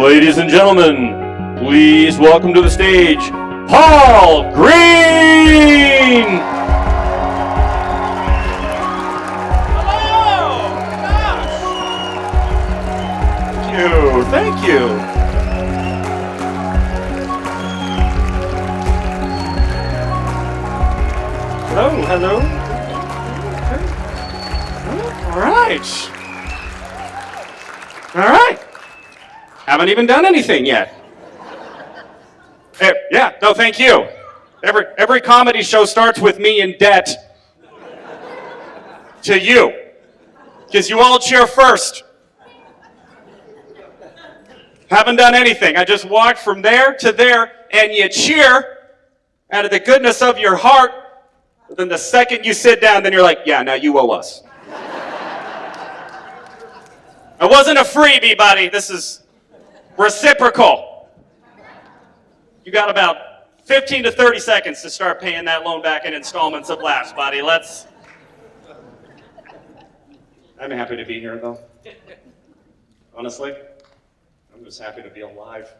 Ladies and gentlemen, please welcome to the stage, Paul Green! Hello! Gosh! Thank you. Hello. All right. Haven't even done anything yet. Yeah, no, thank you. Every comedy show starts with me in debt to you, because you all cheer first. Haven't done anything. I just walked from there to there, and you cheer out of the goodness of your heart. But then the second you sit down, then you're like, yeah, now you owe us. It wasn't a freebie, buddy. This is reciprocal. You got about 15 to 30 seconds to start paying that loan back in installments of laughs, buddy. I'm happy to be here, though. Honestly, I'm just happy to be alive.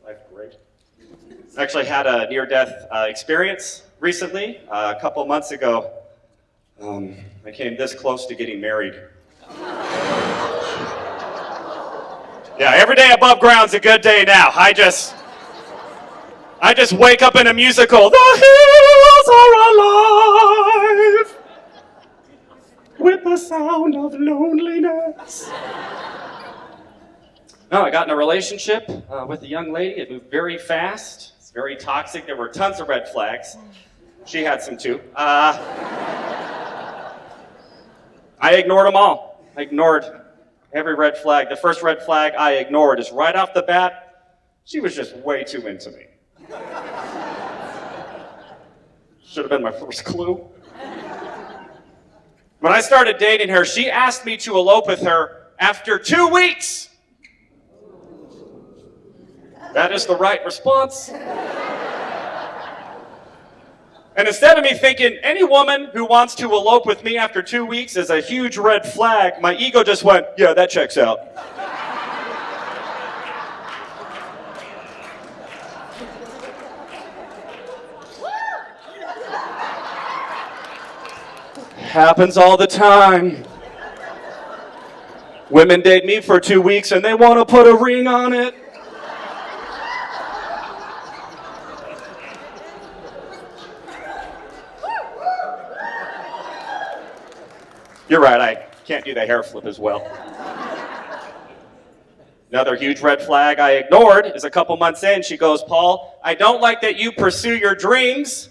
Life great. I actually had a near-death experience recently. A couple months ago, I came this close to getting married. Yeah, every day above ground's a good day now. I just wake up in a musical. The hills are alive with the sound of loneliness. No, I got in a relationship with a young lady. It moved very fast. It's very toxic. There were tons of red flags. She had some too. I ignored them all. I ignored every red flag. The first red flag I ignored is right off the bat, she was just way too into me. Should have been my first clue. When I started dating her, she asked me to elope with her after 2 weeks. That is the right response. And instead of me thinking, any woman who wants to elope with me after 2 weeks is a huge red flag, my ego just went, yeah, that checks out. Happens all the time. Women date me for 2 weeks and they want to put a ring on it. You're right, I can't do the hair flip as well. Another huge red flag I ignored is a couple months in, she goes, Paul, I don't like that you pursue your dreams,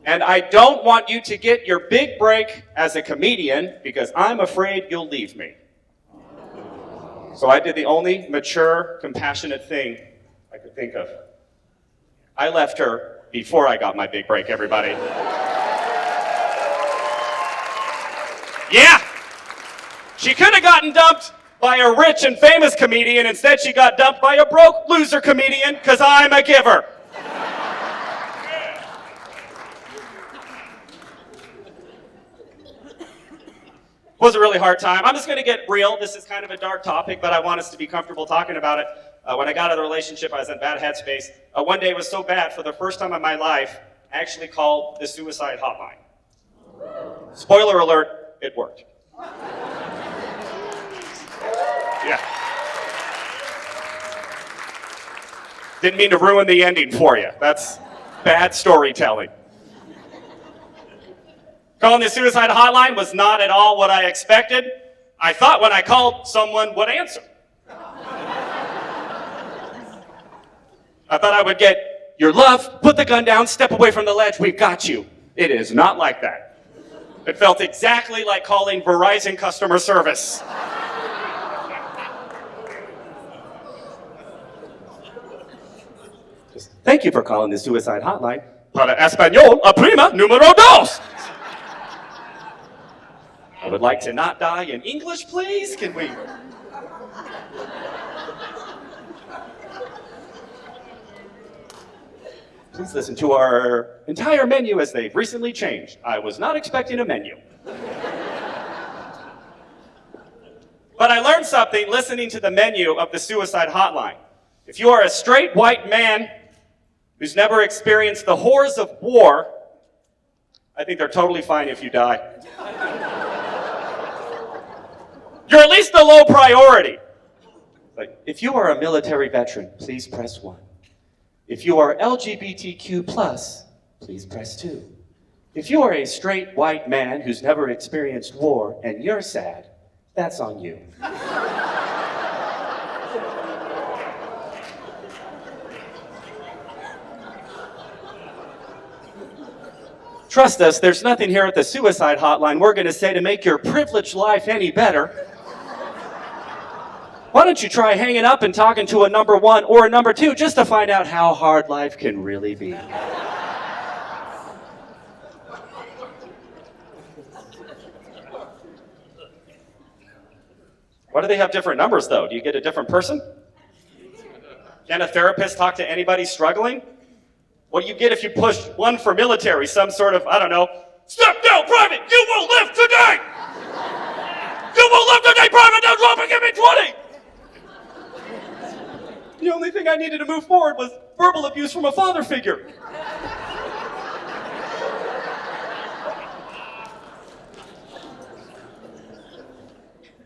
and I don't want you to get your big break as a comedian because I'm afraid you'll leave me. So I did the only mature, compassionate thing I could think of. I left her before I got my big break, everybody. Yeah, she could have gotten dumped by a rich and famous comedian. Instead, she got dumped by a broke loser comedian because I'm a giver. It was a really hard time. I'm just going to get real. This is kind of a dark topic, but I want us to be comfortable talking about it. When I got out of the relationship, I was in bad headspace. One day it was so bad, for the first time in my life, I actually called the suicide hotline. Spoiler alert. It worked. Yeah. Didn't mean to ruin the ending for you. That's bad storytelling. Calling the suicide hotline was not at all what I expected. I thought when I called, someone would answer. I thought I would get, your love, put the gun down, step away from the ledge, we've got you. It is not like that. It felt exactly like calling Verizon customer service. Thank you for calling the suicide hotline. Para español, aprima número dos. I would like to not die in English, please. Can we? Please listen to our entire menu as they've recently changed. I was not expecting a menu. But I learned something listening to the menu of the suicide hotline. If you are a straight white man who's never experienced the horrors of war, I think they're totally fine if you die. You're at least a low priority. Like, if you are a military veteran, please press 1. If you are LGBTQ+, please press 2. If you are a straight white man who's never experienced war and you're sad, that's on you. Trust us, there's nothing here at the suicide hotline we're going to say to make your privileged life any better. Why don't you try hanging up and talking to a number 1 or a number 2 just to find out how hard life can really be. Why do they have different numbers, though? Do you get a different person? Can a therapist talk to anybody struggling? What do you get if you push 1 for military? Some sort of, I don't know, step down, private, you will live today! You will live today, private, now drop and give me 20! The only thing I needed to move forward was verbal abuse from a father figure.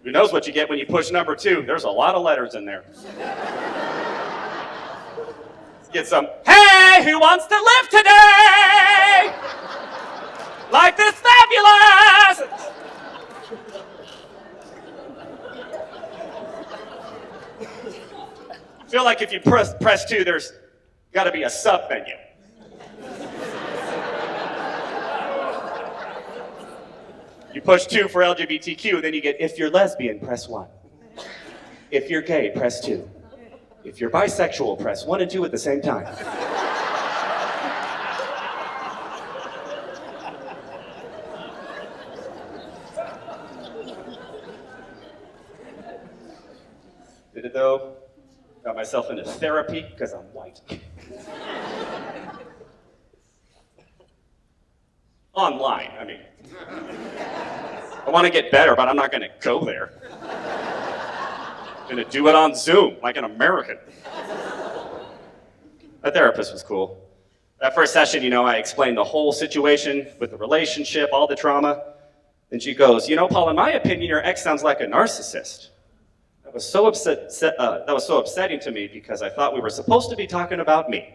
Who knows what you get when you push number 2? There's a lot of letters in there. Let's get some, hey, who wants to live today? Life is fabulous! I feel like if you press 2, there's got to be a sub menu. You push 2 for LGBTQ, then you get, if you're lesbian, press 1. If you're gay, press 2. If you're bisexual, press 1 and 2 at the same time. Did it though? Got myself into therapy because I'm white. Online, I mean. I want to get better, but I'm not going to go there. I'm going to do it on Zoom, like an American. My therapist was cool. That first session, I explained the whole situation with the relationship, all the trauma. Then she goes, Paul, in my opinion, your ex sounds like a narcissist. That was so upsetting to me because I thought we were supposed to be talking about me.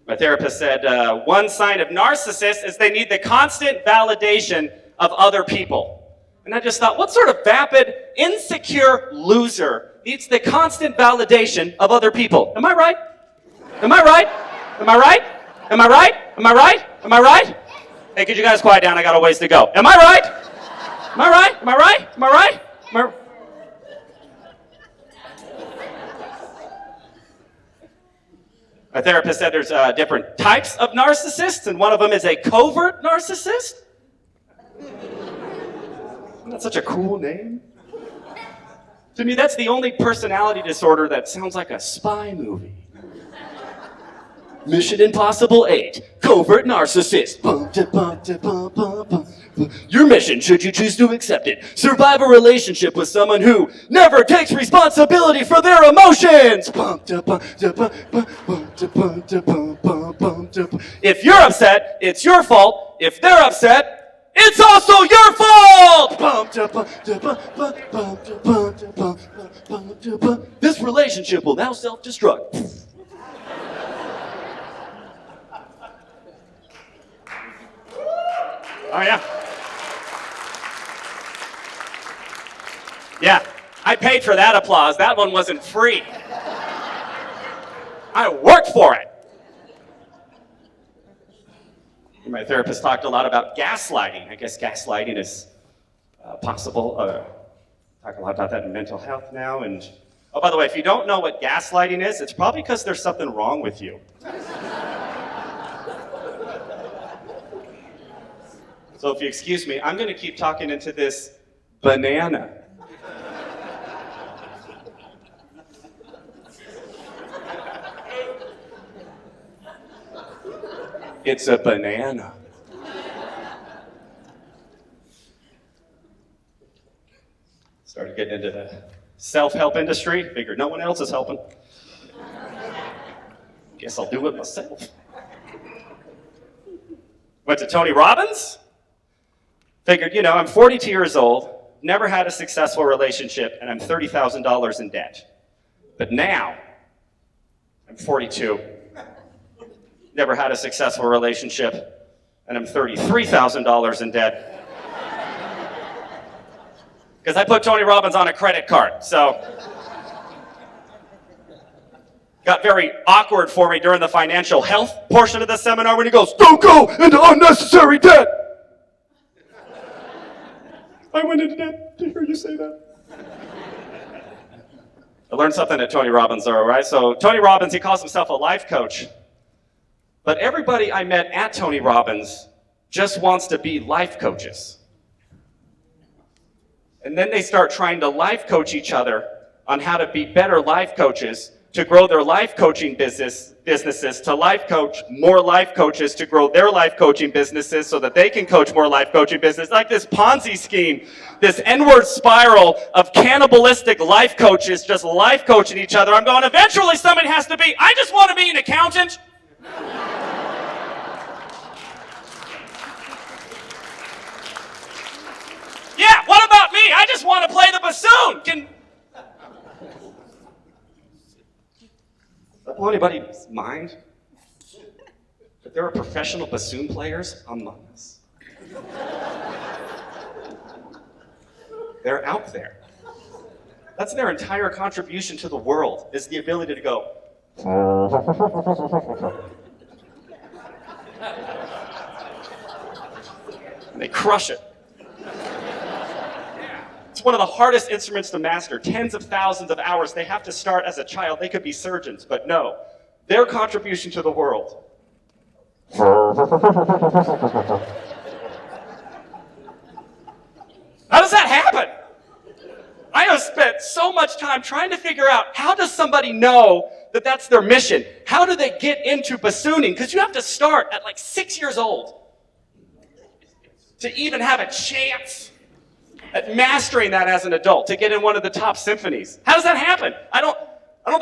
My therapist said, one sign of narcissists is they need the constant validation of other people. And I just thought, what sort of vapid, insecure loser needs the constant validation of other people? Am I right? Am I right? Am I right? Am I right? Am I right? Am I right? Hey, could you guys quiet down? I got a ways to go. Am I right? Am I right? Am I right? Am I right? Am I... My therapist said there's different types of narcissists, and one of them is a covert narcissist. Isn't that such a cool name? To me, that's the only personality disorder that sounds like a spy movie. Mission Impossible 8, covert narcissist. Your mission, should you choose to accept it, survive a relationship with someone who never takes responsibility for their emotions. If you're upset, it's your fault. If they're upset, it's also your fault. This relationship will now self-destruct. Oh, yeah. Yeah, I paid for that applause. That one wasn't free. I worked for it. My therapist talked a lot about gaslighting. I guess gaslighting is possible. Talk a lot about that in mental health now. And oh, by the way, if you don't know what gaslighting is, it's probably because there's something wrong with you. So if you excuse me, I'm going to keep talking into this banana. It's a banana. Started getting into the self-help industry. Figured no one else is helping. Guess I'll do it myself. Went to Tony Robbins. Figured, I'm 42 years old, never had a successful relationship, and I'm $30,000 in debt. But now, I'm 42, never had a successful relationship, and I'm $33,000 in debt. Because I put Tony Robbins on a credit card, so got very awkward for me during the financial health portion of the seminar when he goes, "Don't go into unnecessary debt." I went into debt to hear you say that. I learned something at Tony Robbins, all right? So Tony Robbins, he calls himself a life coach. But everybody I met at Tony Robbins just wants to be life coaches. And then they start trying to life coach each other on how to be better life coaches, to grow their life coaching businesses, to life coach more life coaches to grow their life coaching businesses so that they can coach more life coaching business. Like this Ponzi scheme, this N-word spiral of cannibalistic life coaches just life coaching each other. I'm going, eventually somebody has to be, I just want to be an accountant. Yeah, what about me? I just want to play the bassoon. Does that blow anybody's mind? That there are professional bassoon players among us? They're out there. That's their entire contribution to the world, is the ability to go. And they crush it. It's one of the hardest instruments to master, tens of thousands of hours. They have to start as a child. They could be surgeons, but no. Their contribution to the world. How does that happen? I have spent so much time trying to figure out, how does somebody know that that's their mission? How do they get into bassooning? Because you have to start at like 6 years old to even have a chance at mastering that as an adult, to get in one of the top symphonies. How does that happen? I don't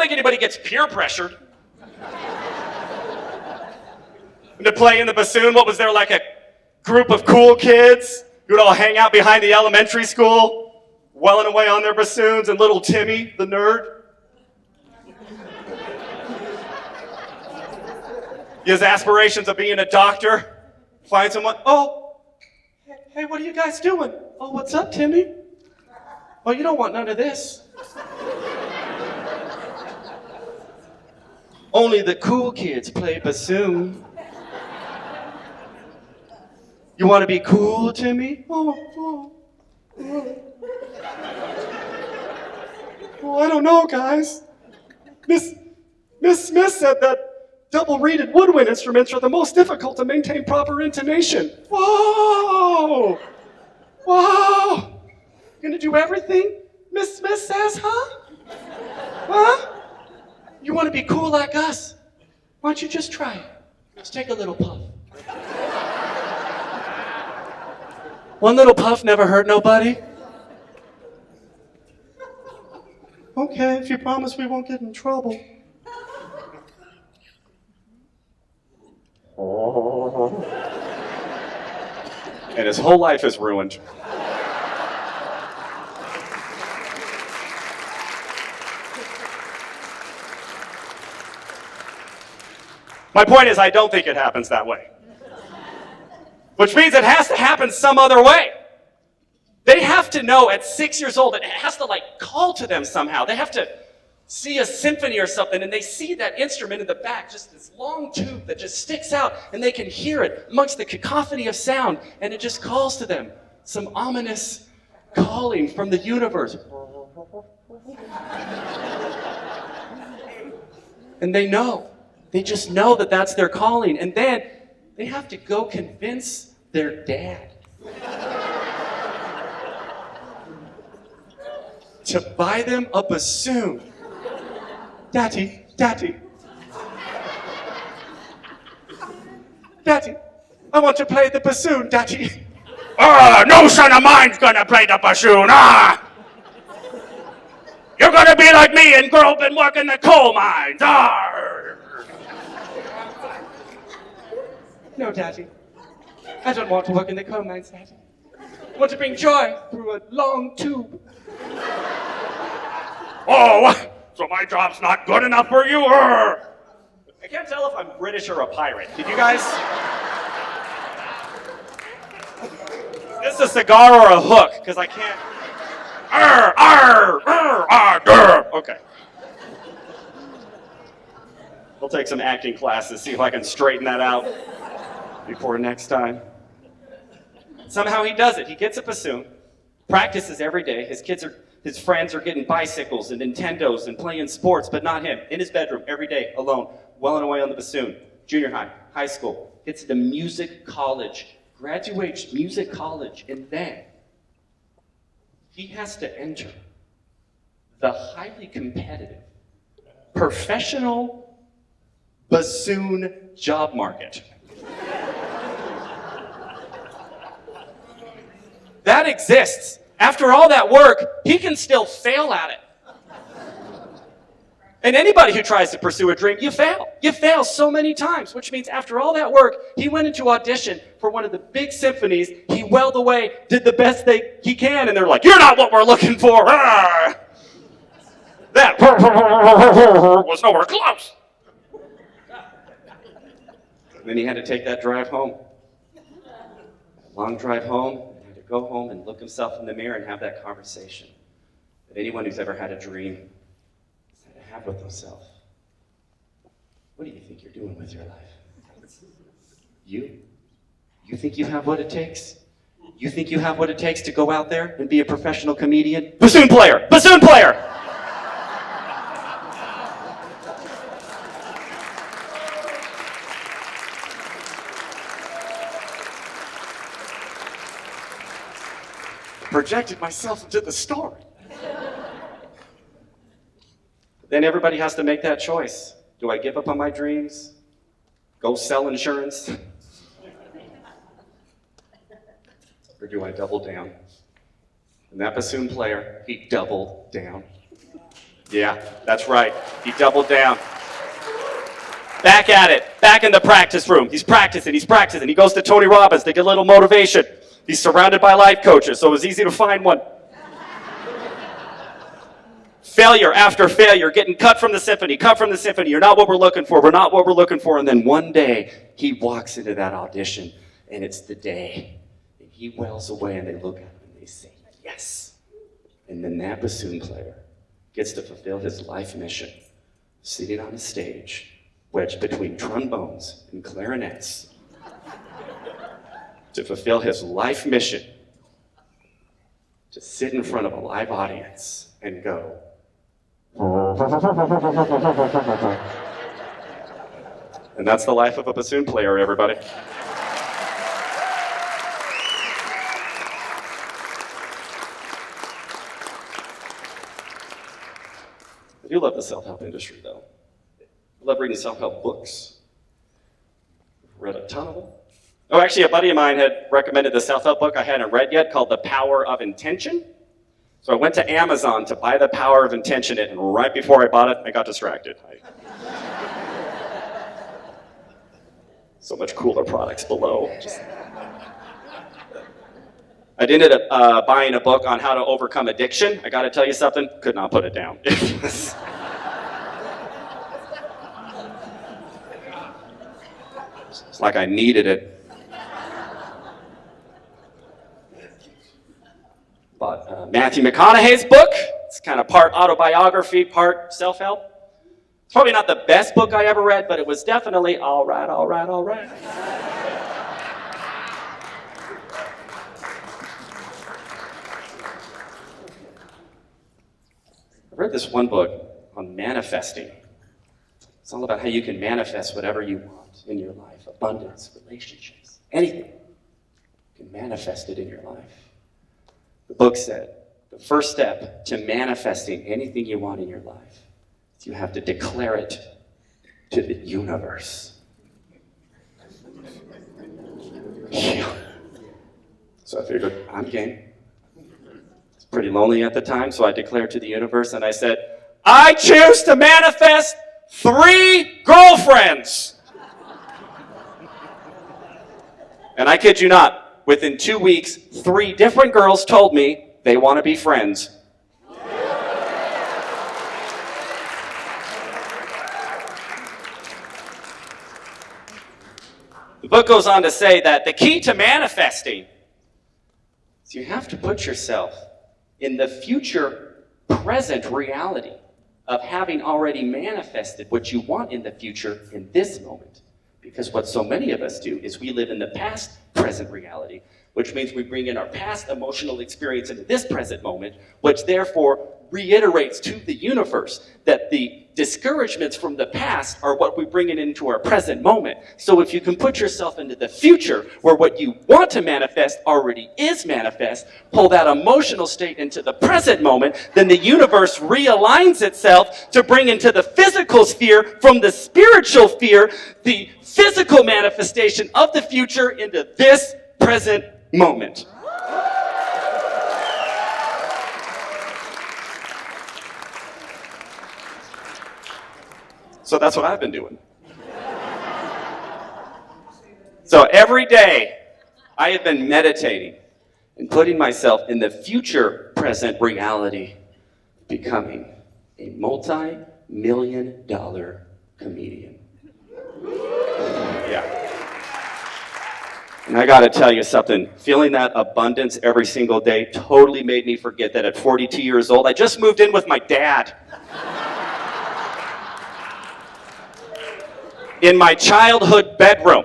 think anybody gets peer pressured. To play in the bassoon, what was there, like a group of cool kids who would all hang out behind the elementary school, welling away on their bassoons, and little Timmy, the nerd? He has aspirations of being a doctor. Find someone, hey, what are you guys doing? Oh, what's up, Timmy? Oh, you don't want none of this. Only the cool kids play bassoon. You want to be cool, Timmy? Oh, I don't know, guys. Miss Smith said that double-reeded woodwind instruments are the most difficult to maintain proper intonation. Whoa! Gonna do everything Miss Smith says, huh? Huh? You want to be cool like us? Why don't you just try it? Just take a little puff. One little puff never hurt nobody. Okay, if you promise we won't get in trouble. And his whole life is ruined. My point is, I don't think it happens that way. Which means it has to happen some other way. They have to know at 6 years old, it has to call to them somehow. They have to see a symphony or something, and they see that instrument in the back, just this long tube that just sticks out, and they can hear it amongst the cacophony of sound, and it just calls to them. Some ominous calling from the universe. And they know. They just know that that's their calling. And then they have to go convince their dad to buy them a bassoon. Daddy, I want to play the bassoon, Daddy. No son of mine's gonna play the bassoon. me and grow up and work in the coal mines. Arr! No, Daddy. I don't want to work in the coal mines, Daddy. I want to bring joy through a long tube. Oh, so my job's not good enough for you? Arr! I can't tell if I'm British or a pirate. Did you guys? Is this a cigar or a hook? Because I can't. Arr, arr, arr, arr, arr. Okay. We'll take some acting classes, see if I can straighten that out before next time. Somehow he does it. He gets a bassoon, practices every day. His friends are getting bicycles and Nintendos and playing sports, but not him. In his bedroom every day, alone, welling away on the bassoon. Junior high, high school, gets to music college, graduates music college, and then he has to enter the highly competitive professional bassoon job market. That exists. After all that work, he can still fail at it. And anybody who tries to pursue a dream, you fail. You fail so many times, which means after all that work, he went into audition for one of the big symphonies. He wailed away, did the best he can, and they're like, "You're not what we're looking for." Ah! That was nowhere close. And then he had to take that drive home. Long drive home. Go home and look himself in the mirror and have that conversation that anyone who's ever had a dream has had to have with himself. What do you think you're doing with your life? You think you have what it takes? You think you have what it takes to go out there and be a professional comedian? Bassoon player! Bassoon player! Projected myself into the story. Then everybody has to make that choice. Do I give up on my dreams? Go sell insurance? Or do I double down? And that bassoon player, he doubled down. Yeah, that's right. He doubled down. Back at it. Back in the practice room. He's practicing. He goes to Tony Robbins to get a little motivation. He's surrounded by life coaches, so it was easy to find one. Failure after failure, getting cut from the symphony. You're not what we're looking for. And then one day, he walks into that audition, and it's the day. And he wails away, and they look at him, and they say, yes. And then that bassoon player gets to fulfill his life mission, sitting on a stage, wedged between trombones and clarinets, to fulfill his life mission, to sit in front of a live audience and go. And that's the life of a bassoon player, everybody. I do love the self-help industry, though. I love reading self-help books. I've read a ton of them. Oh, actually, a buddy of mine had recommended the self-help book I hadn't read yet called The Power of Intention. So I went to Amazon to buy The Power of Intention, and right before I bought it, I got distracted. So much cooler products below. I ended up buying a book on how to overcome addiction. I got to tell you something, could not put it down. It's like I needed it. But Matthew McConaughey's book, it's kind of part autobiography, part self-help. It's probably not the best book I ever read, but it was definitely all right. I read this one book on manifesting. It's all about how you can manifest whatever you want in your life. Abundance, relationships, anything. You can manifest it in your life. The book said, the first step to manifesting anything you want in your life is you have to declare it to the universe. So I figured, I'm game. It's pretty lonely at the time, so I declared to the universe, and I said, I choose to manifest 3 girlfriends. And I kid you not, within 2 weeks, 3 different girls told me they want to be friends. The book goes on to say that the key to manifesting is you have to put yourself in the future present reality of having already manifested what you want in the future in this moment. Because what so many of us do is we live in the past present reality, which means we bring in our past emotional experience into this present moment, which therefore reiterates to the universe that the discouragements from the past are what we bring it into our present moment. So if you can put yourself into the future where what you want to manifest already is manifest, pull that emotional state into the present moment, then the universe realigns itself to bring into the physical sphere from the spiritual sphere the physical manifestation of the future into this present moment. So that's what I've been doing. So every day, I have been meditating and putting myself in the future present reality, becoming a multi-million-dollar comedian. Yeah. And I gotta tell you something, feeling that abundance every single day totally made me forget that at 42 years old, I just moved in with my dad. In my childhood bedroom.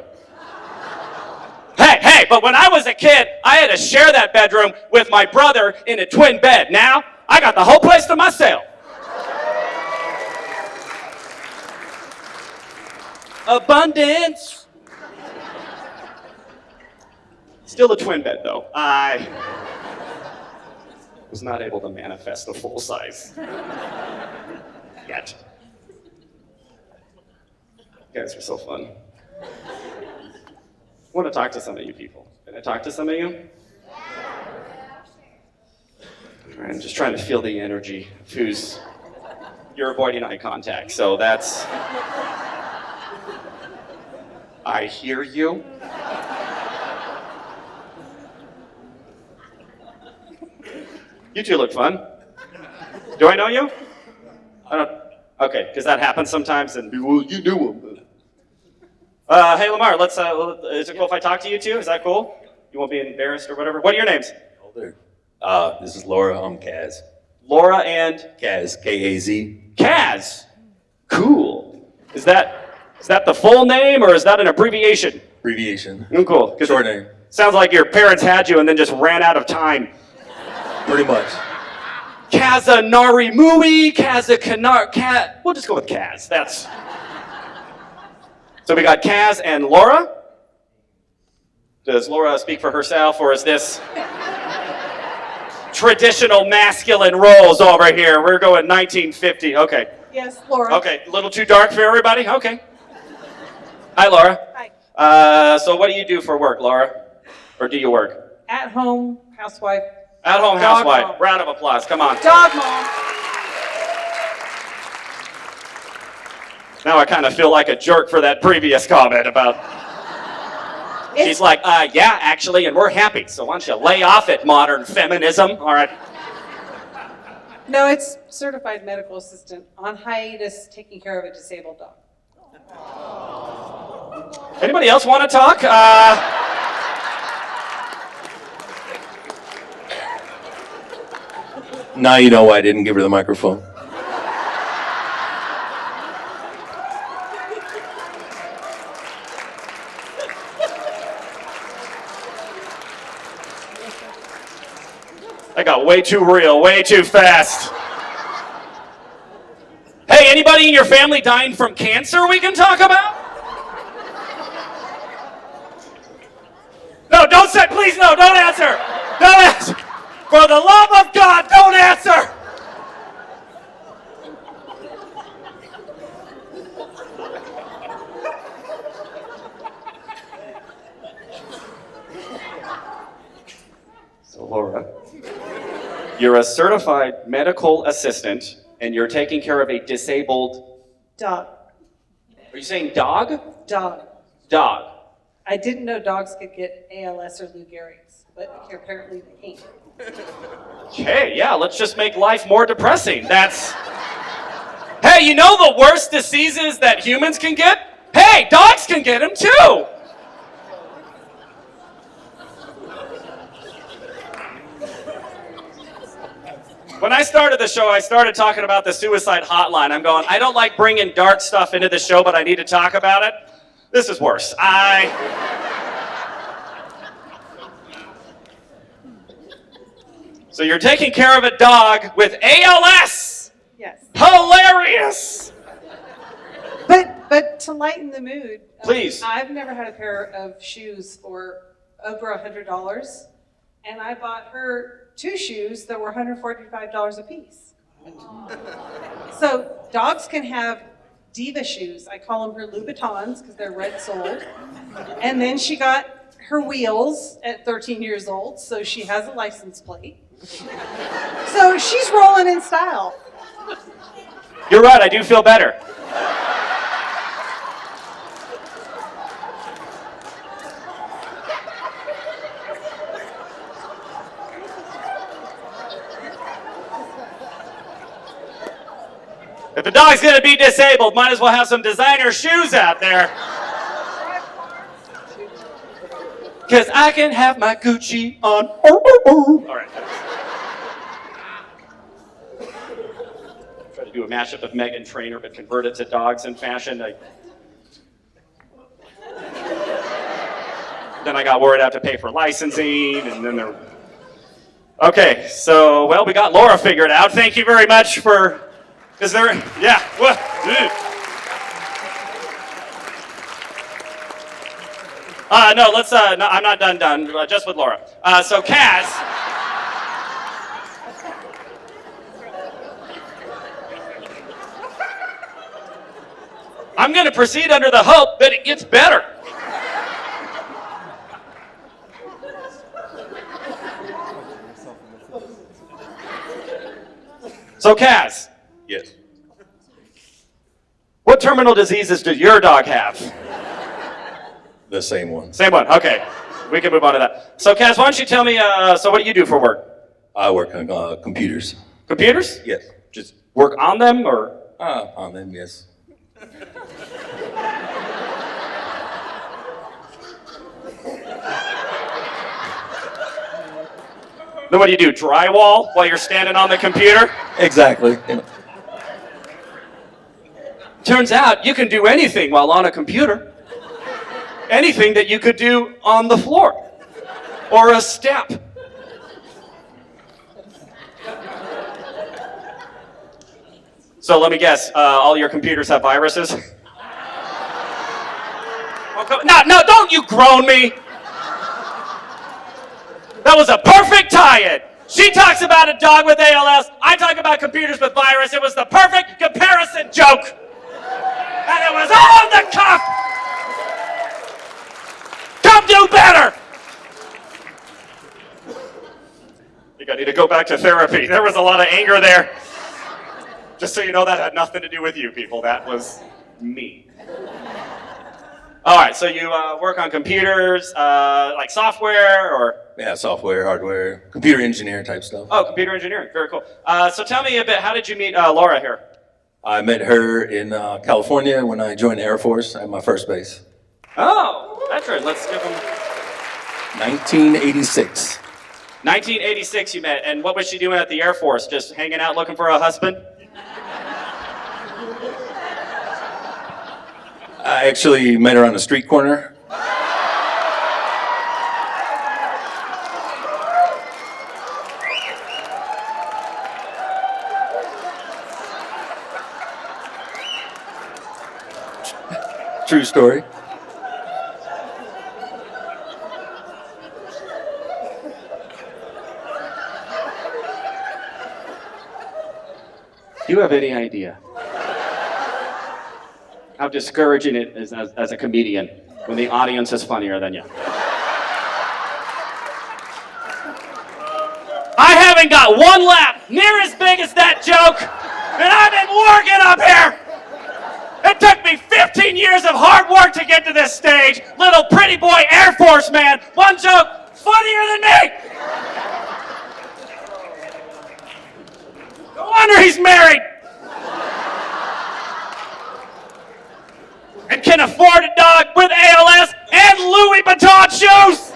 Hey, but when I was a kid, I had to share that bedroom with my brother in a twin bed. Now, I got the whole place to myself. Abundance. Still a twin bed, though. I was not able to manifest a full size yet. You guys are so fun. I want to talk to some of you people. Can I talk to some of you? All right, I'm just trying to feel the energy of who's... You're avoiding eye contact, so that's... I hear you. You two look fun. Do I know you? I don't... Okay, because that happens sometimes, and well, you knew him. Hey, Lamar, let's. Is it cool if I talk to you too? Is that cool? You won't be embarrassed or whatever. What are your names? Older. This is Laura. I'm Kaz. Laura and Kaz. K-A-Z. Kaz. Cool. Is that the full name or is that an abbreviation? Abbreviation. Cool. Short name. Sounds like your parents had you and then just ran out of time. Pretty much. Kazanari Mui, Kazakanar, Kaz. We'll just go with Kaz. That's. So we got Kaz and Laura. Does Laura speak for herself, or is this traditional masculine roles over here? We're going 1950. Okay. Yes, Laura. Okay, a little too dark for everybody? Okay. Hi, Laura. Hi. So what do you do for work, Laura? Or do you work? At home, housewife. At-home Dog housewife. mom. Round of applause. Come on. Dog mom. Now I kind of feel like a jerk for that previous comment about... She's like, yeah, actually, and we're happy. So why don't you lay off it, modern feminism? All right. No, it's certified medical assistant on hiatus taking care of a disabled dog. Anybody else want to talk? Now you know why I didn't give her the microphone. I got way too real, way too fast. Hey, anybody in your family dying from cancer we can talk about? No, don't say, please, no, don't answer. Don't answer. For the love of God, don't answer. So, Laura, you're a certified medical assistant And you're taking care of a disabled... Dog. Are you saying dog? Dog. Dog. I didn't know dogs could get ALS or Lou Gehrig's, but apparently they can. Okay, yeah, let's just make life more depressing. That's... Hey, you know the worst diseases that humans can get? Hey, dogs can get them too! When I started the show, I started talking about the suicide hotline. I'm going, I don't like bringing dark stuff into the show, but I need to talk about it. This is worse. So you're taking care of a dog with ALS! Yes. Hilarious! But to lighten the mood, Please. I've never had a pair of shoes for over $100, and I bought her 2 shoes that were $145 a piece. So dogs can have diva shoes. I call them her Louboutins because they're red-soled. And then she got her wheels at 13 years old, so she has a license plate. So she's rolling in style. You're right, I do feel better. If the dog's gonna be disabled, might as well have some designer shoes out there. Cause I can have my Gucci on. All right. Try to do a mashup of Meghan Trainor, but convert it to dogs in fashion. Then I got worried I have to pay for licensing, and then there. Okay, so well, we got Laura figured out. Thank you very much for. Is there? Yeah. What? No, let's. No, I'm not done. Just with Laura. So Kaz. I'm going to proceed under the hope that it gets better. So Kaz. Yes. What terminal diseases does your dog have? The same one. Same one. Okay. We can move on to that. So Kaz, why don't you tell me, so what do you do for work? I work on computers. Computers? Yes. Just work on them, or? On them, yes. Then what do? Drywall while you're standing on the computer? Exactly. Turns out you can do anything while on a computer. Anything that you could do on the floor. Or a step. So let me guess, all your computers have viruses? No, don't you groan me! That was a perfect tie-in. She talks about a dog with ALS. I talk about computers with virus. It was the perfect comparison joke. And it was all on the cuff. Come do better. I think I need to go back to therapy. There was a lot of anger there. Just so you know, that had nothing to do with you people. That was me. All right, so you work on computers, like software, or? Yeah, software, hardware, computer engineer type stuff. Oh, computer engineering, very cool. So tell me a bit, how did you meet Laura here? I met her in California when I joined the Air Force at my first base. Oh, veteran, let's give him. 1986. 1986 you met, and what was she doing at the Air Force? Just hanging out looking for a husband? I actually met her on a street corner. True story. Do you have any idea how discouraging it is as a comedian when the audience is funnier than you? I haven't got one laugh near as big as that joke And I've been working up here. It took me 15 years of hard work to get to this stage. Little pretty boy Air Force man. One joke funnier than me. No wonder he's married. And can afford a dog with ALS and Louis Vuitton shoes.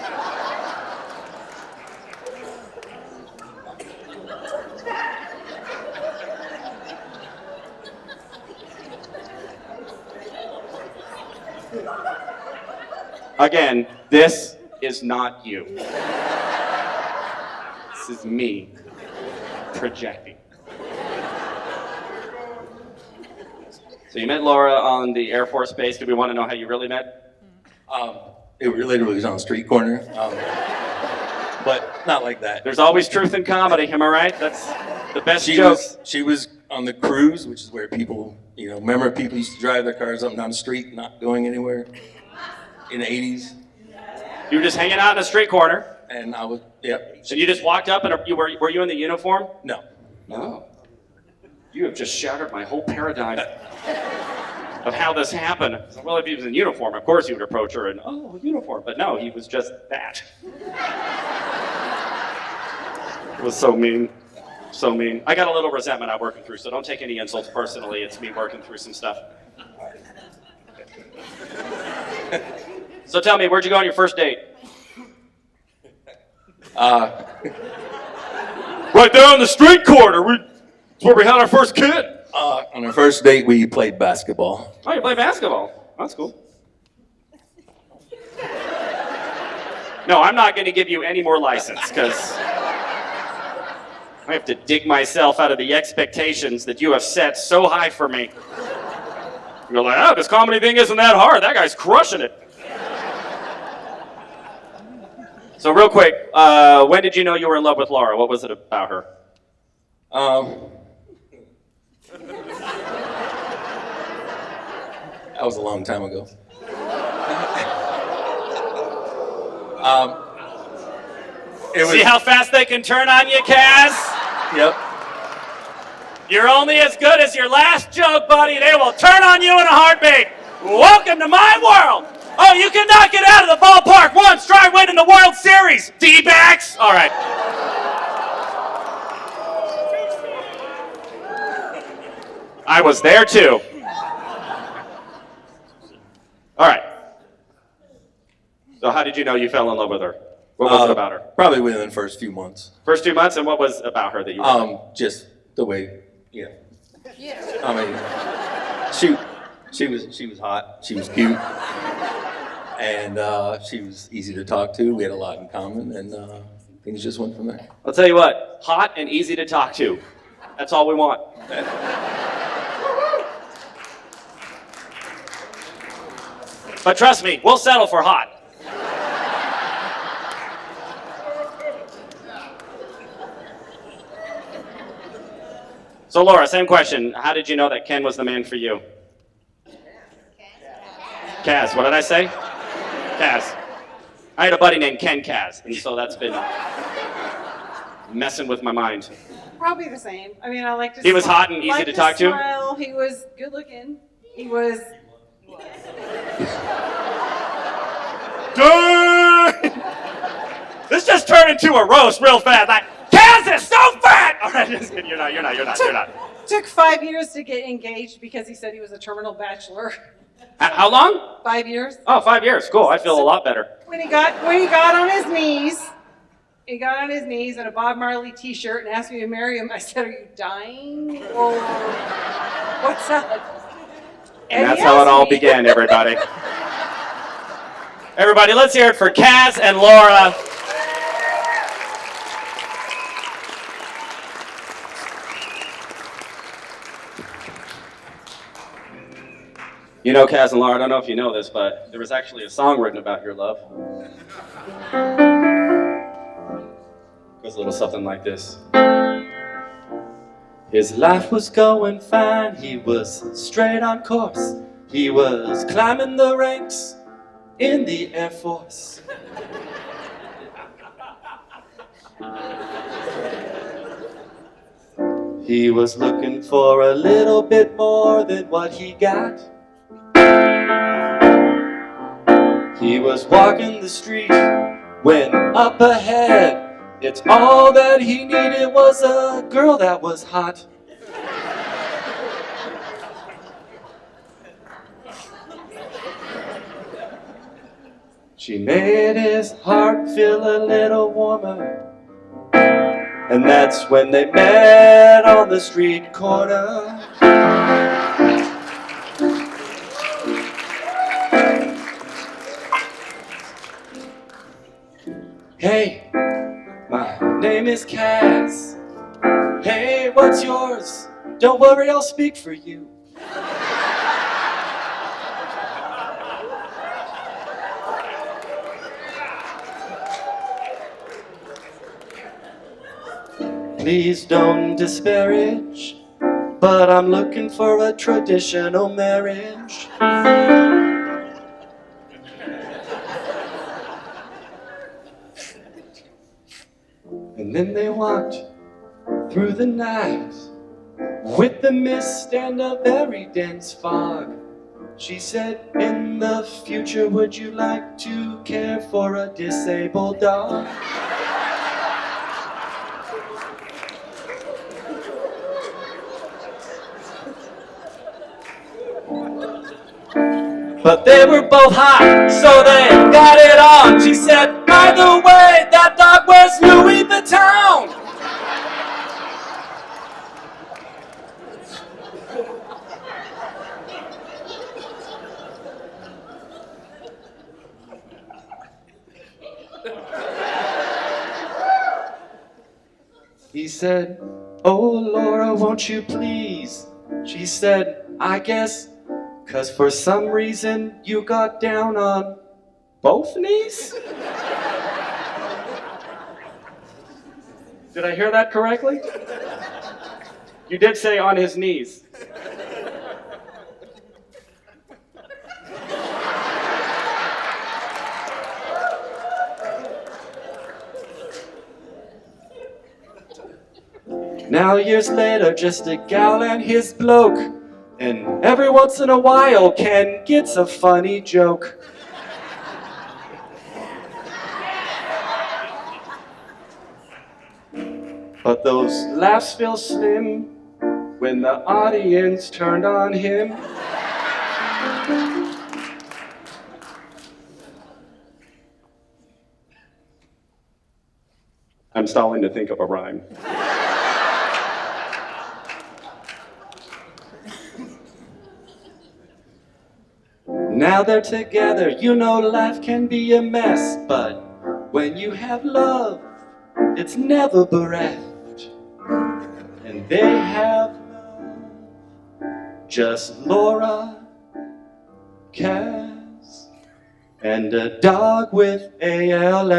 Again, this is not you. This is me projecting. So you met Laura on the Air Force Base. Do we want to know how you really met? It literally was on a street corner, but not like that. There's always truth in comedy, am I right? That's the best She joke. she was on the cruise, which is where people, remember people used to drive their cars up and down the street, not going anywhere in the 80s. You were just hanging out in a street corner, And I was, yep. and you just walked up, and were you in the uniform? No. No. You have just shattered my whole paradigm of how this happened. Well, if he was in uniform, of course you would approach her and, oh, uniform. But no, he was just that. It was so mean. So mean. I got a little resentment I'm working through, so don't take any insults personally. It's me working through some stuff. So tell me, where'd you go on your first date? Right there on the street corner. That's where we had our first kid. On our first date, we played basketball. Oh, you play basketball. That's cool. No, I'm not going to give you any more license, because I have to dig myself out of the expectations that you have set so high for me. You're like, oh, this comedy thing isn't that hard. That guy's crushing it. So real quick, when did you know you were in love with Laura? What was it about her? That was a long time ago. See how fast they can turn on you, Kaz? Yep. You're only as good as your last joke, buddy. They will turn on you in a heartbeat. Welcome to my world. Oh, you cannot get out of the ballpark once. Try winning the World Series, D-backs. All right. I was there too. All right. So how did you know you fell in love with her? What was it about her? Probably within the first few months. First 2 months, and what was about her that you Just the way, I mean, she was hot. She was cute, and she was easy to talk to. We had a lot in common, and things just went from there. I'll tell you what, hot and easy to talk to. That's all we want. But trust me, we'll settle for hot. So Laura, same question. How did you know that Ken was the man for you? Kaz, what did I say? Kaz. I had a buddy named Ken Kaz, and so that's been messing with my mind. Probably the same. I mean, I like to. He was hot and easy to talk to? Smile. He was good looking. He was. This just turned into a roast real fast. Like, Kaz is so fat! All right, just kidding. You're not. Took 5 years to get engaged because he said he was a terminal bachelor. How long? 5 years. Oh, 5 years. Cool. I feel a lot better. When he got on his knees, in a Bob Marley T-shirt and asked me to marry him, I said, "Are you dying or what's up?" And that's how it all began, everybody. Everybody, let's hear it for Kaz and Laura. You know, Kaz and Laura, I don't know if you know this, but there was actually a song written about your love. It goes a little something like this. His life was going fine, he was straight on course. He was climbing the ranks in the Air Force. He was looking for a little bit more than what he got. He was walking the street when up ahead, it's all that he needed was a girl that was hot. She made his heart feel a little warmer. And that's when they met on the street corner. Hey, my name is Kaz. Hey, what's yours? Don't worry, I'll speak for you. Please don't disparage, but I'm looking for a traditional marriage. And then they walked through the night with the mist and a very dense fog. She said, in the future, would you like to care for a disabled dog? But they were both hot, so they got it on. She said, by the way, that dog wears Louis Vuitton. He said, oh, Laura, won't you please? She said, I guess, 'cause for some reason you got down on both knees? Did I hear that correctly? You did say on his knees. Now years later, just a gal and his bloke, and every once in a while Ken gets a funny joke. But those laughs fell slim when the audience turned on him. I'm stalling to think of a rhyme. Now they're together, you know life can be a mess, but when you have love, it's never bereft. And they have love, just Laura, Kaz, and a dog with ALS.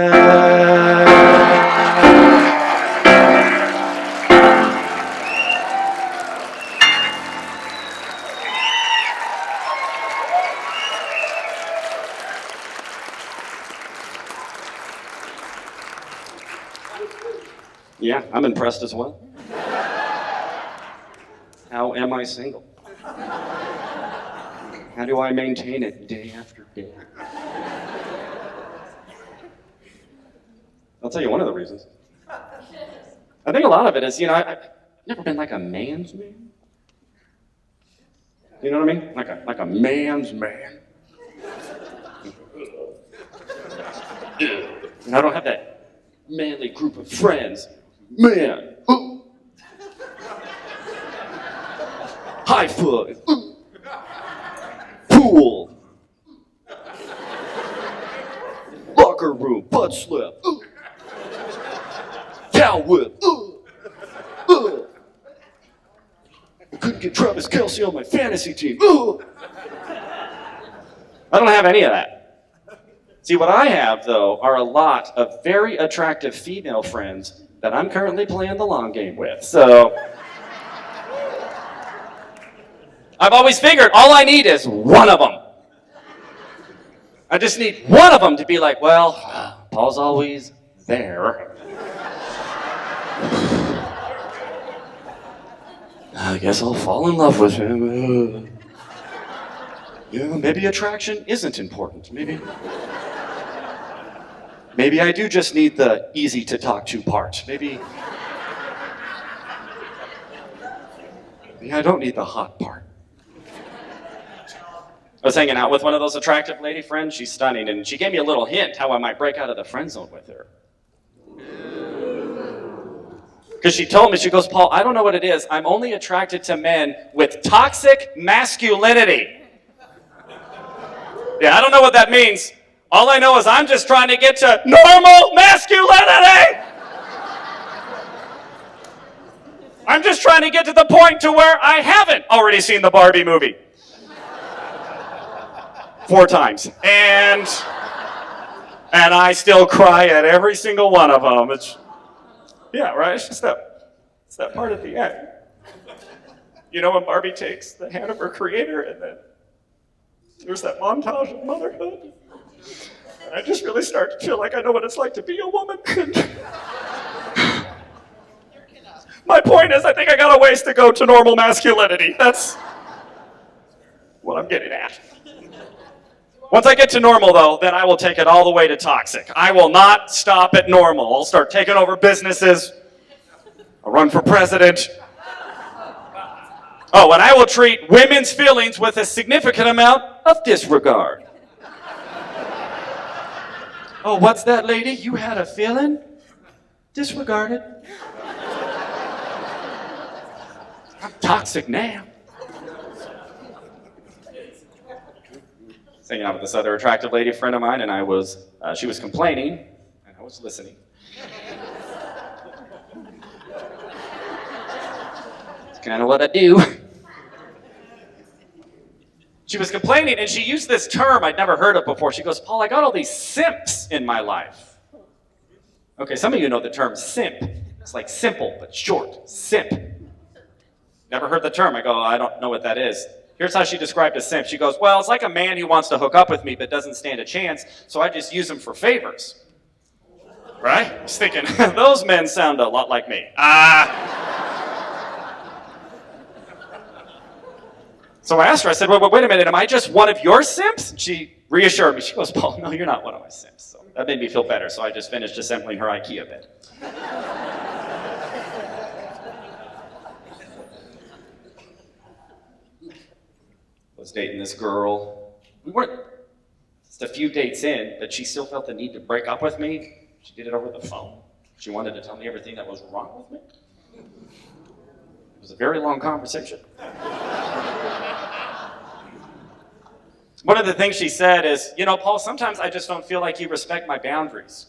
Yeah, I'm impressed as well. How am I single? How do I maintain it day after day? I'll tell you one of the reasons. I think a lot of it is, I've never been like a man's man. You know what I mean? Like a man's man. And I don't have that manly group of friends. Man. High five. Pool. Locker room. Butt slip. Towel whip. I couldn't get Travis Kelce on my fantasy team. I don't have any of that. See, what I have, though, are a lot of very attractive female friends that I'm currently playing the long game with. So I've always figured all I need is one of them. I just need one of them to be like, well, Paul's always there. I guess I'll fall in love with him. Yeah, maybe attraction isn't important. Maybe I do just need the easy to talk to part. Maybe I don't need the hot part. I was hanging out with one of those attractive lady friends. She's stunning, and she gave me a little hint how I might break out of the friend zone with her. Because she told me, she goes, Paul, I don't know what it is. I'm only attracted to men with toxic masculinity. Yeah, I don't know what that means. All I know is I'm just trying to get to normal masculinity. I'm just trying to get to the point to where I haven't already seen the Barbie movie 4 times. And I still cry at every single one of them. Yeah, right? It's just that part at the end. You know, when Barbie takes the hand of her creator and then there's that montage of motherhood. And I just really start to feel like I know what it's like to be a woman. My point is, I think I got a ways to go to normal masculinity. That's what I'm getting at. Once I get to normal, though, then I will take it all the way to toxic. I will not stop at normal. I'll start taking over businesses. I'll run for president. Oh, and I will treat women's feelings with a significant amount of disregard. Oh, what's that, lady? You had a feeling? Disregarded. I'm toxic now. Hanging out with this other attractive lady friend of mine, and she was complaining, and I was listening. It's kind of what I do. She was complaining, and she used this term I'd never heard of before. She goes, Paul, I got all these simps in my life. Okay, some of you know the term simp. It's like simple, but short. Simp. Never heard the term. I go, I don't know what that is. Here's how she described a simp. She goes, well, it's like a man who wants to hook up with me but doesn't stand a chance, so I just use him for favors. Right? I was thinking, those men sound a lot like me. So I asked her, I said, well, wait a minute, am I just one of your simps? She reassured me. She goes, Paul, no, you're not one of my simps. So that made me feel better, so I just finished assembling her IKEA bed. I was dating this girl. We weren't just a few dates in, but she still felt the need to break up with me. She did it over the phone. She wanted to tell me everything that was wrong with me. It was a very long conversation. One of the things she said is, you know, Paul, sometimes I just don't feel like you respect my boundaries.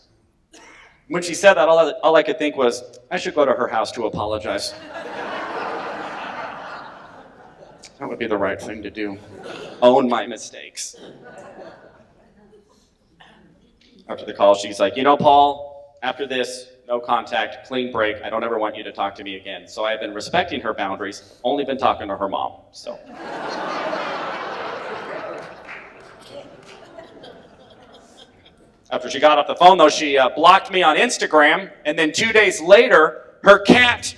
When she said that, all I could think was, I should go to her house to apologize. That would be the right thing to do. Own my mistakes. After the call, she's like, you know, Paul, after this, no contact, clean break. I don't ever want you to talk to me again. So I've been respecting her boundaries, only been talking to her mom, so. After she got off the phone, though, she blocked me on Instagram, and then 2 days later, her cat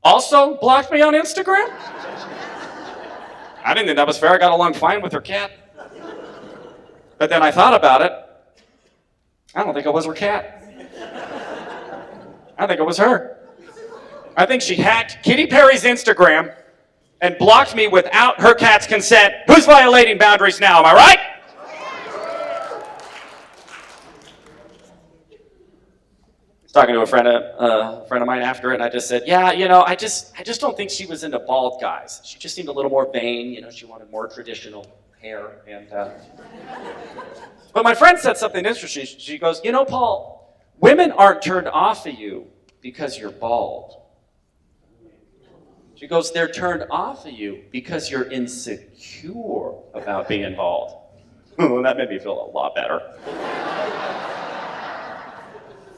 also blocked me on Instagram. I didn't think that was fair. I got along fine with her cat. But then I thought about it. I don't think it was her cat. I think it was her. I think she hacked Katy Perry's Instagram and blocked me without her cat's consent. Who's violating boundaries now? Am I right? I was talking to a friend of mine after it, and I just said, yeah, you know, I just don't think she was into bald guys. She just seemed a little more vain. You know, she wanted more traditional hair. But my friend said something interesting. She goes, you know, Paul, women aren't turned off of you because you're bald. She goes, they're turned off of you because you're insecure about being bald. That made me feel a lot better.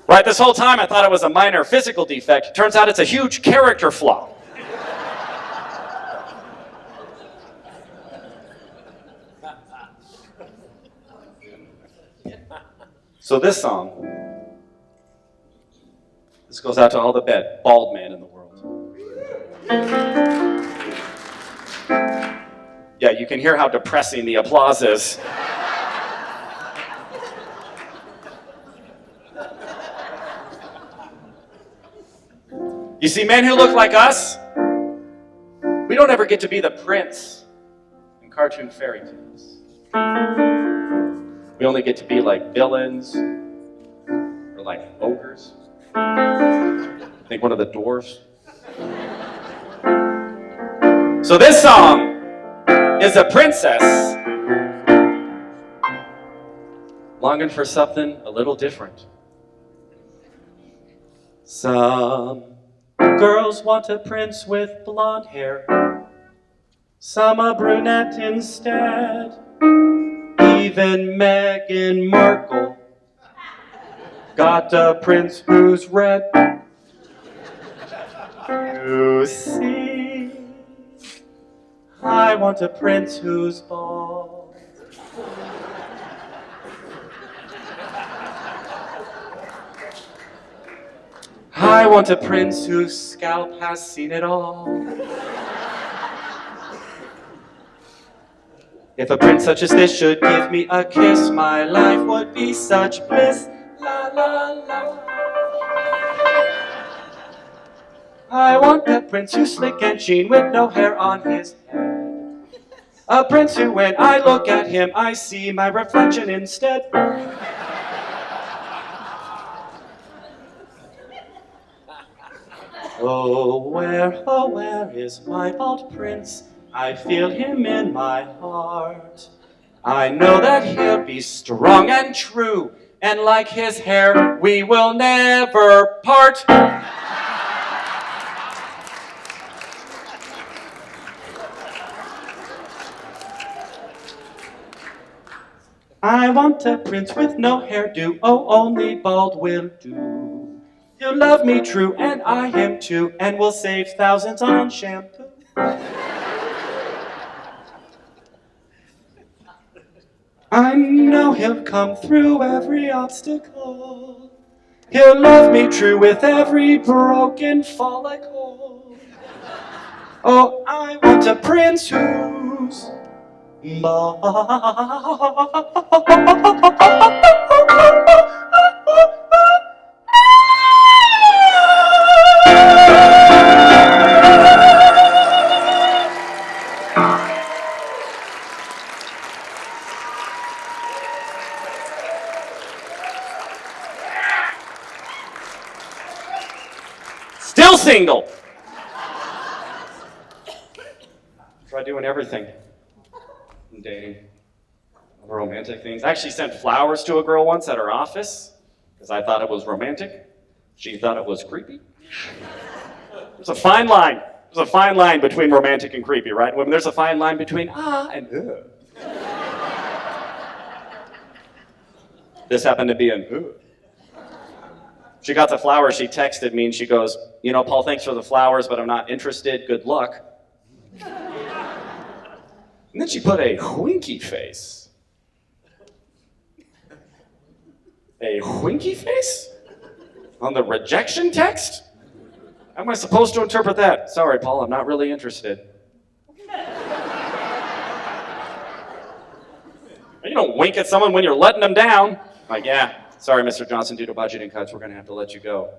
Right, this whole time I thought it was a minor physical defect. Turns out it's a huge character flaw. So this song, this goes out to all the bald men in the world. you can hear how depressing the applause is. You see, men who look like us, we don't ever get to be the prince in cartoon fairy tales. We only get to be like villains or like ogres. I think one of the dwarfs. So this song is a princess longing for something a little different. Some girls want a prince with blonde hair, some a brunette instead. Even Meghan Markle got a prince who's red. You see, I want a prince who's bald. I want a prince whose scalp has seen it all. If a prince such as this should give me a kiss, my life would be such bliss. La la la. I want a prince who's slick and sheen with no hair on his head. A prince who, when I look at him, I see my reflection instead. Oh, where is my bald prince? I feel him in my heart. I know that he'll be strong and true, and like his hair, we will never part. I want a prince with no hairdo, oh, only bald will do. He'll love me true, and I him too, and we'll save thousands on shampoo. I know he'll come through every obstacle. He'll love me true with every broken follicle. Oh, I want a prince who's bald. Still single. Try doing everything in dating. Romantic things. I actually sent flowers to a girl once at her office because I thought it was romantic. She thought it was creepy. There's a fine line. There's a fine line between romantic and creepy, right? When there's a fine line between and This happened to be an She got the flowers, she texted me and she goes, you know, Paul, thanks for the flowers, but I'm not interested. Good luck. And then she put a winky face. A winky face? On the rejection text? How am I supposed to interpret that? Sorry, Paul, I'm not really interested. You don't wink at someone when you're letting them down. Like, yeah, sorry, Mr. Johnson, due to budgeting cuts, we're going to have to let you go.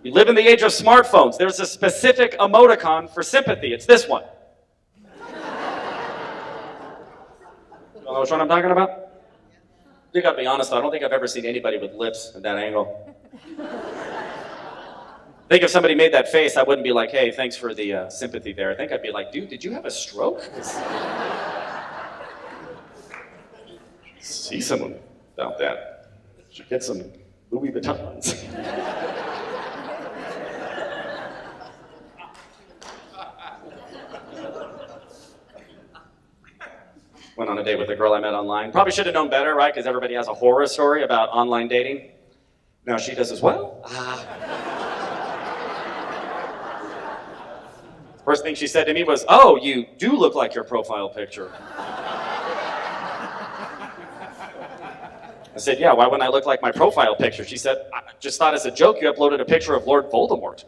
We live in the age of smartphones. There's a specific emoticon for sympathy. It's this one. You know which one I'm talking about? You gotta be honest, I don't think I've ever seen anybody with lips at that angle. I think if somebody made that face, I wouldn't be like, hey, thanks for the sympathy there. I think I'd be like, dude, did you have a stroke? See someone about that. Should get some Louis Vuittons. Went on a date with a girl I met online. Probably should have known better, right? Because everybody has a horror story about online dating. Now she does as well. First thing she said to me was, oh, you do look like your profile picture. I said, yeah, why wouldn't I look like my profile picture? She said, I just thought as a joke you uploaded a picture of Lord Voldemort.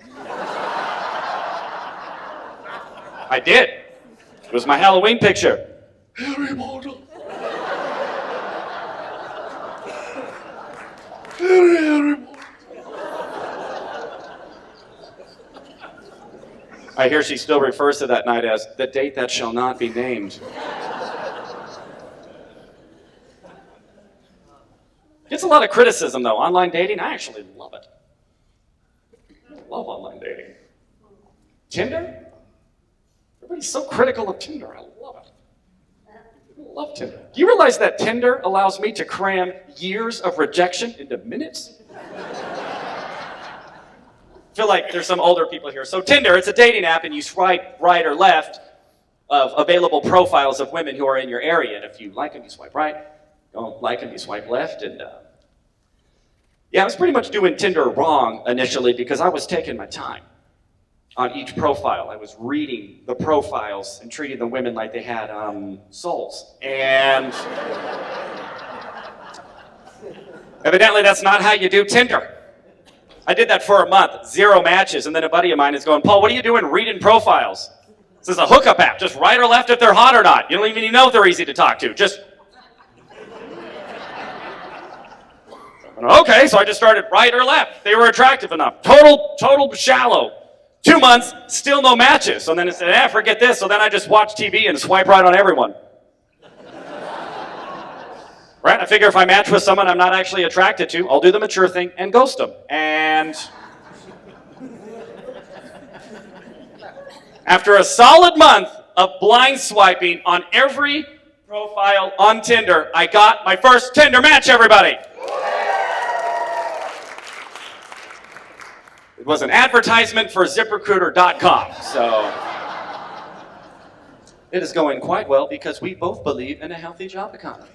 I did. It was my Halloween picture. Harry Potter. Harry Potter. I hear she still refers to that night as the date that shall not be named. Gets a lot of criticism, though. Online dating, I actually love it. I love online dating. Tinder? Everybody's so critical of Tinder. I love it. I love Tinder. Do you realize that Tinder allows me to cram years of rejection into minutes? I feel like there's some older people here. So Tinder, it's a dating app, and you swipe right or left of available profiles of women who are in your area. And if you like them, you swipe right. Don't like them, you swipe left. And yeah, I was pretty much doing Tinder wrong initially because I was taking my time on each profile. I was reading the profiles and treating the women like they had souls. And evidently that's not how you do Tinder. I did that for a month, 0 matches, and then a buddy of mine is going, Paul, what are you doing reading profiles? This is a hookup app, just right or left if they're hot or not. You don't even know if they're easy to talk to, just... Okay, so I just started right or left. They were attractive enough. Total shallow. 2 months, still no matches. So then it said, forget this. So then I just watch TV and swipe right on everyone. Right? I figure if I match with someone I'm not actually attracted to, I'll do the mature thing and ghost them. And after a solid month of blind swiping on every profile on Tinder, I got my first Tinder match, everybody. It was an advertisement for ZipRecruiter.com, so it is going quite well because we both believe in a healthy job economy.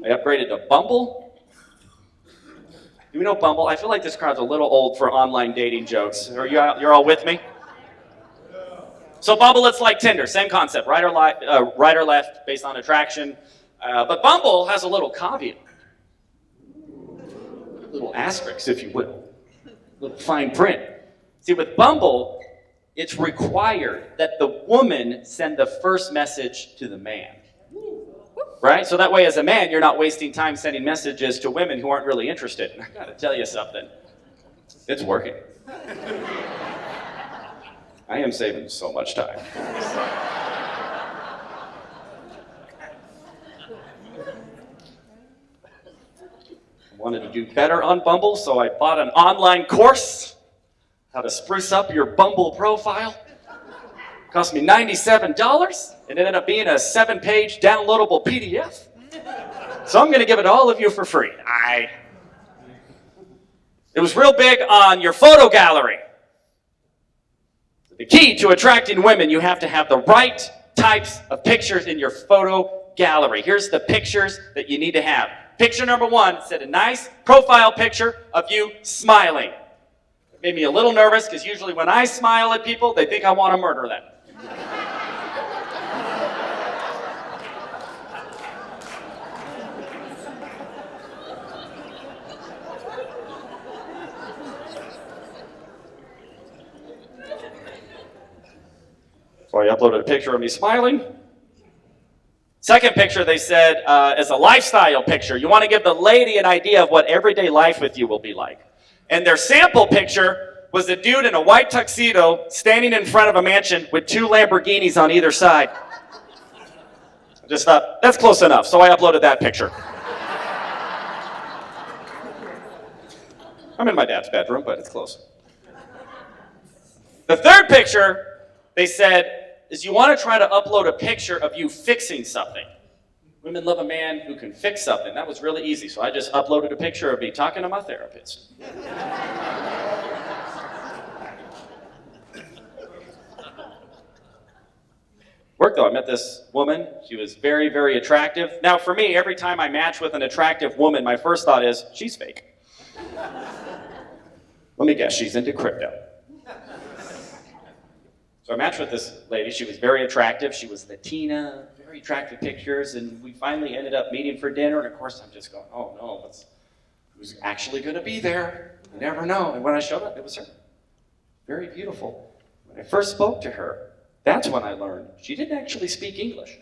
I upgraded to Bumble. Do you know Bumble? I feel like this crowd's a little old for online dating jokes. You're all with me? So Bumble, it's like Tinder, same concept, right or left based on attraction. But Bumble has a little caveat. Little asterisk, if you will, little fine print. See, with Bumble, it's required that the woman send the first message to the man. Right? So that way, as a man, you're not wasting time sending messages to women who aren't really interested. I gotta tell you something. It's working. I am saving so much time. Wanted to do better on Bumble, so I bought an online course, how to spruce up your Bumble profile. It cost me $97. It ended up being a 7-page downloadable PDF. So I'm going to give it to all of you for free. It was real big on your photo gallery. The key to attracting women, you have to have the right types of pictures in your photo gallery. Here's the pictures that you need to have. Picture number 1 said a nice profile picture of you smiling. It made me a little nervous because usually when I smile at people, they think I want to murder them. So I uploaded a picture of me smiling. Second picture, they said, is a lifestyle picture. You want to give the lady an idea of what everyday life with you will be like. And their sample picture was a dude in a white tuxedo standing in front of a mansion with 2 Lamborghinis on either side. I just thought, that's close enough, so I uploaded that picture. I'm in my dad's bedroom, but it's close. The third picture, they said, is you want to try to upload a picture of you fixing something. Women love a man who can fix something. That was really easy, so I just uploaded a picture of me talking to my therapist. Work though, I met this woman. She was very, very attractive. Now for me, every time I match with an attractive woman, my first thought is, she's fake. Let me guess, she's into crypto. So I matched with this lady. She was very attractive. She was Latina, very attractive pictures, and we finally ended up meeting for dinner. And of course, I'm just going, oh no, who's actually going to be there? You never know. And when I showed up, it was her. very beautiful. When I first spoke to her, that's when I learned she didn't actually speak English.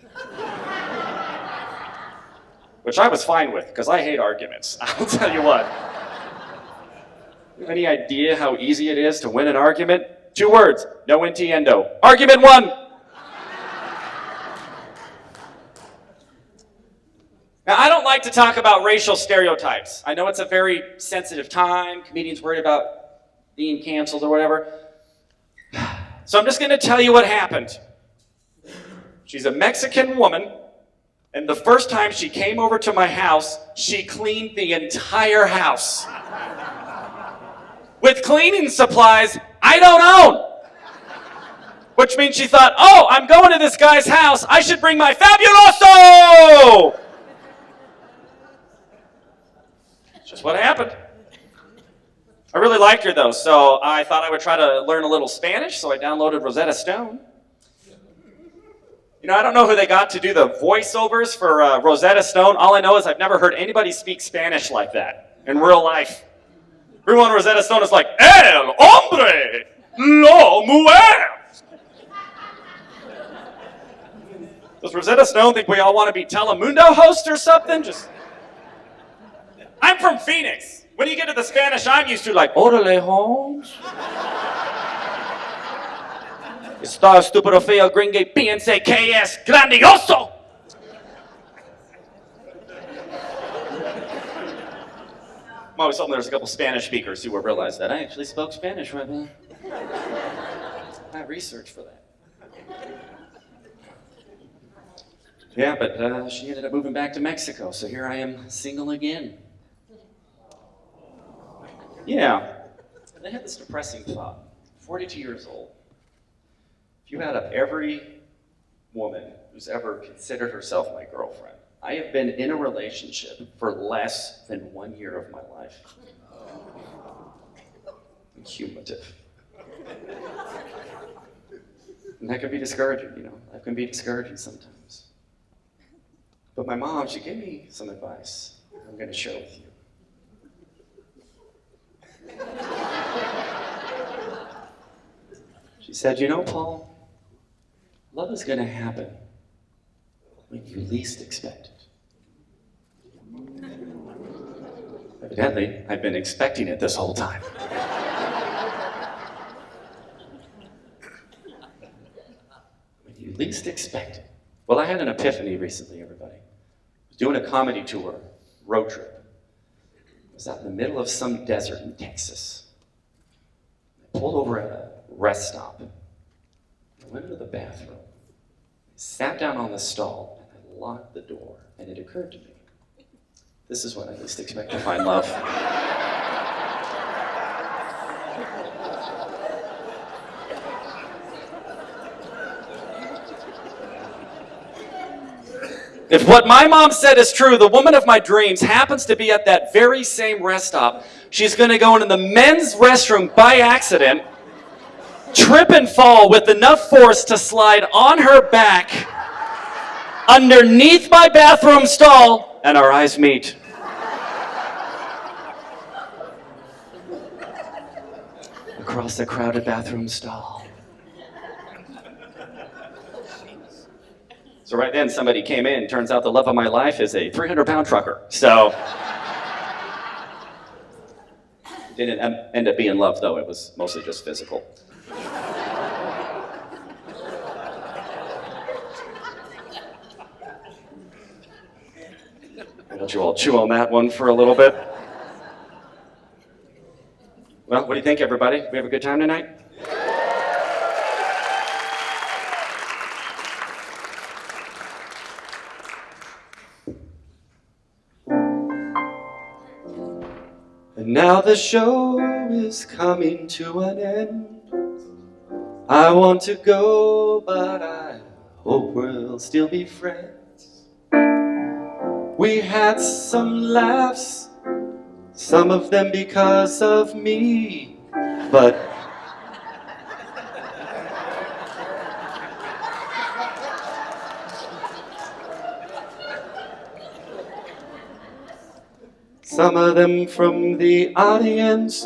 Which I was fine with, because I hate arguments. I'll tell you what. You have any idea how easy it is to win an argument? 2 words, no intiendo. Argument 1! Now, I don't like to talk about racial stereotypes. I know it's a very sensitive time. Comedians worried about being canceled or whatever. So I'm just going to tell you what happened. She's a Mexican woman, and the first time she came over to my house, she cleaned the entire house. With cleaning supplies I don't own. Which means she thought, oh, I'm going to this guy's house, I should bring my fabuloso! It's just what happened. I really liked her though, so I thought I would try to learn a little Spanish, so I downloaded Rosetta Stone. You know, I don't know who they got to do the voiceovers for Rosetta Stone. All I know is I've never heard anybody speak Spanish like that in real life. Everyone on Rosetta Stone is like, El hombre, lo mujer. Does Rosetta Stone think we all want to be Telemundo hosts or something? I'm from Phoenix. When you get to the Spanish I'm used to, like, Órale, Holmes. Está estúpido, feo, gringue, piense que es grandioso. I'm always hoping there's a couple Spanish speakers who will realize that I actually spoke Spanish right now. I researched for that. Yeah, but she ended up moving back to Mexico, so here I am, single again. Yeah, I had this depressing thought. 42 years old. If you add up every woman who's ever considered herself my girlfriend, I have been in a relationship for less than 1 year of my life. Cumulative. And that can be discouraging, you know. That can be discouraging sometimes. But my mom, she gave me some advice I'm going to share with you. She said, you know, Paul, love is going to happen when you least expect it. Evidently, I've been expecting it this whole time. When you least expect it. Well, I had an epiphany recently, everybody. I was doing a comedy tour, road trip. I was out in the middle of some desert in Texas. I pulled over at a rest stop. I went into the bathroom, sat down on the stall, and I locked the door. And it occurred to me, this is when I least expect to find love. If what my mom said is true, the woman of my dreams happens to be at that very same rest stop. She's going to go into the men's restroom by accident, trip and fall with enough force to slide on her back underneath my bathroom stall, and our eyes meet. Across the crowded bathroom stall. So right then, somebody came in. Turns out the love of my life is a 300-pound trucker. So, didn't end up being love, though. It was mostly just physical. Why don't you all chew on that one for a little bit? Well, what do you think, everybody? We have a good time tonight? And now the show is coming to an end. I want to go, but I hope we'll still be friends. We had some laughs, some of them because of me, but some of them from the audience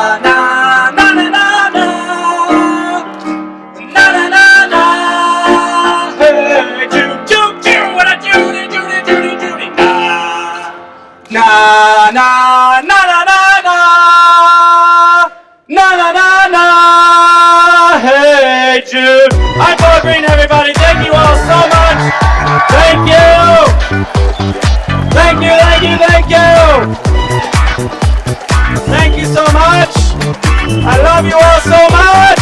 love you all so much.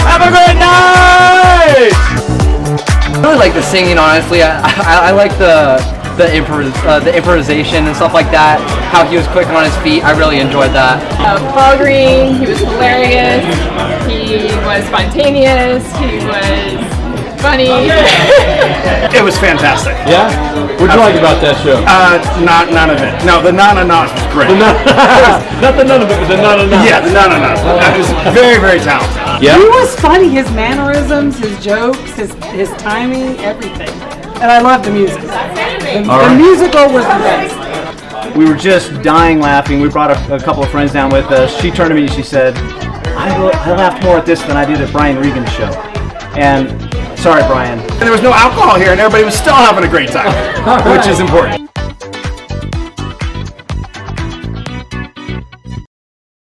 Have a great night. I really like the singing, honestly. I like the improvisation and stuff like that. How he was quick on his feet. I really enjoyed that. Paul Green, he was hilarious. He was spontaneous. He was funny. It was fantastic. Yeah? What'd you like about that show? None of it. No, the none was great. Not the none of it, but the none. Yeah, the none. It was very, very talented. Yeah? He was funny. His mannerisms, his jokes, his timing, everything. And I love the music. The musical was the best. We were just dying laughing. We brought a couple of friends down with us. She turned to me and she said, I laughed more at this than I did at Brian Regan's show. And sorry, Brian. And there was no alcohol here and everybody was still having a great time, which is important.